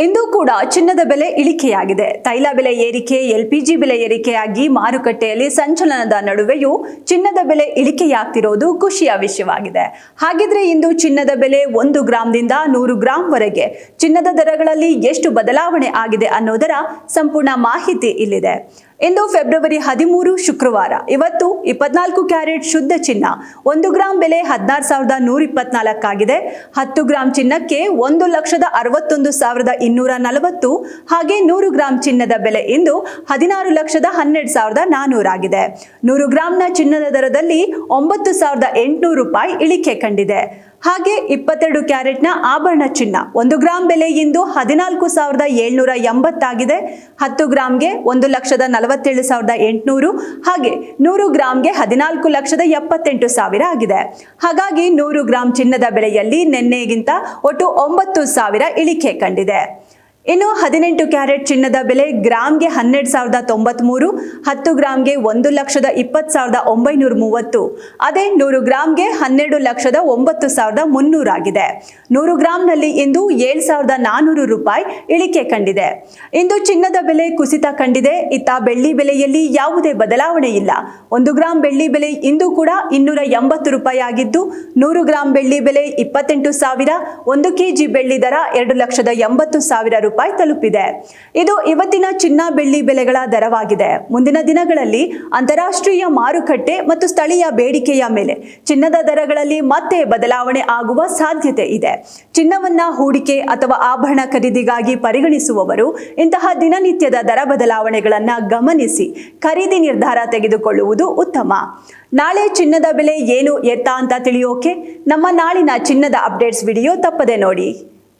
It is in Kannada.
ಇಂದು ಕೂಡ ಚಿನ್ನದ ಬೆಲೆ ಇಳಿಕೆಯಾಗಿದೆ. ತೈಲ ಬೆಲೆ ಏರಿಕೆ, ಎಲ್ಪಿಜಿ ಬೆಲೆ ಏರಿಕೆಯಾಗಿ ಮಾರುಕಟ್ಟೆಯಲ್ಲಿ ಸಂಚಲನದ ನಡುವೆಯೂ ಚಿನ್ನದ ಬೆಲೆ ಇಳಿಕೆಯಾಗ್ತಿರೋದು ಖುಷಿಯ ವಿಷಯವಾಗಿದೆ. ಹಾಗಿದ್ರೆ ಇಂದು ಚಿನ್ನದ ಬೆಲೆ 1 ಗ್ರಾಂದಿಂದ 100 ಗ್ರಾಂವರೆಗೆ ಚಿನ್ನದ ದರಗಳಲ್ಲಿ ಎಷ್ಟು ಬದಲಾವಣೆ ಆಗಿದೆ ಅನ್ನೋದರ ಸಂಪೂರ್ಣ ಮಾಹಿತಿ ಇಲ್ಲಿದೆ. ಇಂದು ಫೆಬ್ರವರಿ 13 ಶುಕ್ರವಾರ. ಇವತ್ತು 24 ಕ್ಯಾರೆಟ್ ಶುದ್ಧ ಚಿನ್ನ 1 ಗ್ರಾಂ ಬೆಲೆ 16,124 ಆಗಿದೆ. 10 ಗ್ರಾಂ ಚಿನ್ನಕ್ಕೆ 1,61,240 ಹಾಗೆ 100 ಗ್ರಾಂ ಚಿನ್ನದ ಬೆಲೆ ಇಂದು 16,12,400 ಆಗಿದೆ. 100 ಗ್ರಾಂನ ಚಿನ್ನದ ದರದಲ್ಲಿ 9,800 ರೂಪಾಯಿ ಇಳಿಕೆ ಕಂಡಿದೆ. ಹಾಗೆ 22 ಕ್ಯಾರೆಟ್ನ ಆಭರಣ ಚಿನ್ನ 1 ಗ್ರಾಂ ಬೆಲೆ ಇಂದು 14,780 ಆಗಿದೆ. 10 ಗ್ರಾಂಗೆ 1,47,800 ಹಾಗೆ 100 ಗ್ರಾಂಗೆ 14,78,000 ಆಗಿದೆ. ಹಾಗಾಗಿ 100 ಗ್ರಾಂ ಚಿನ್ನದ ಬೆಲೆಯಲ್ಲಿ ನಿನ್ನೆಗಿಂತ ಒಟ್ಟು 9,000 ಇಳಿಕೆ ಕಂಡಿದೆ. ಇನ್ನು 18 ಕ್ಯಾರೆಟ್ ಚಿನ್ನದ ಬೆಲೆ ಗ್ರಾಂಗೆ 12,093, 10 ಗ್ರಾಂಗೆ 1,20,930, ಅದೇ 100 ಗ್ರಾಂಗೆ 12,09,300 ಆಗಿದೆ. 100 ಗ್ರಾಂನಲ್ಲಿ ಇಂದು 7,400 ರೂಪಾಯಿ ಇಳಿಕೆ ಕಂಡಿದೆ. ಇಂದು ಚಿನ್ನದ ಬೆಲೆ ಕುಸಿತ ಕಂಡಿದೆ. ಇತ್ತ ಬೆಳ್ಳಿ ಬೆಲೆಯಲ್ಲಿ ಯಾವುದೇ ಬದಲಾವಣೆ ಇಲ್ಲ. 1 ಗ್ರಾಂ ಬೆಳ್ಳಿ ಬೆಲೆ ಇಂದು ಕೂಡ 280 ರೂಪಾಯಿ ಆಗಿದ್ದು, 100 ಗ್ರಾಂ ಬೆಳ್ಳಿ ಬೆಲೆ 28,000, 1 ಕೆಜಿ ಬೆಳ್ಳಿ ದರ 2,80,000 ರೂಪಾಯಿ ತಲುಪಿದೆ. ಇದು ಇವತ್ತಿನ ಚಿನ್ನ ಬೆಳ್ಳಿ ಬೆಲೆಗಳ ದರವಾಗಿದೆ. ಮುಂದಿನ ದಿನಗಳಲ್ಲಿ ಅಂತಾರಾಷ್ಟ್ರೀಯ ಮಾರುಕಟ್ಟೆ ಮತ್ತು ಸ್ಥಳೀಯ ಬೇಡಿಕೆಯ ಮೇಲೆ ಚಿನ್ನದ ದರಗಳಲ್ಲಿ ಮತ್ತೆ ಬದಲಾವಣೆ ಆಗುವ ಸಾಧ್ಯತೆ ಇದೆ. ಚಿನ್ನವನ್ನ ಹೂಡಿಕೆ ಅಥವಾ ಆಭರಣ ಖರೀದಿಗಾಗಿ ಪರಿಗಣಿಸುವವರು ಇಂತಹ ದಿನನಿತ್ಯದ ದರ ಬದಲಾವಣೆಗಳನ್ನು ಗಮನಿಸಿ ಖರೀದಿ ನಿರ್ಧಾರ ತೆಗೆದುಕೊಳ್ಳುವುದು ಉತ್ತಮ. ನಾಳೆ ಚಿನ್ನದ ಬೆಲೆ ಏನು ಎತ್ತ ಅಂತ ತಿಳಿಯೋಕೆ ನಮ್ಮ ನಾಳಿನ ಚಿನ್ನದ ಅಪ್ಡೇಟ್ಸ್ ವಿಡಿಯೋ ತಪ್ಪದೆ ನೋಡಿ.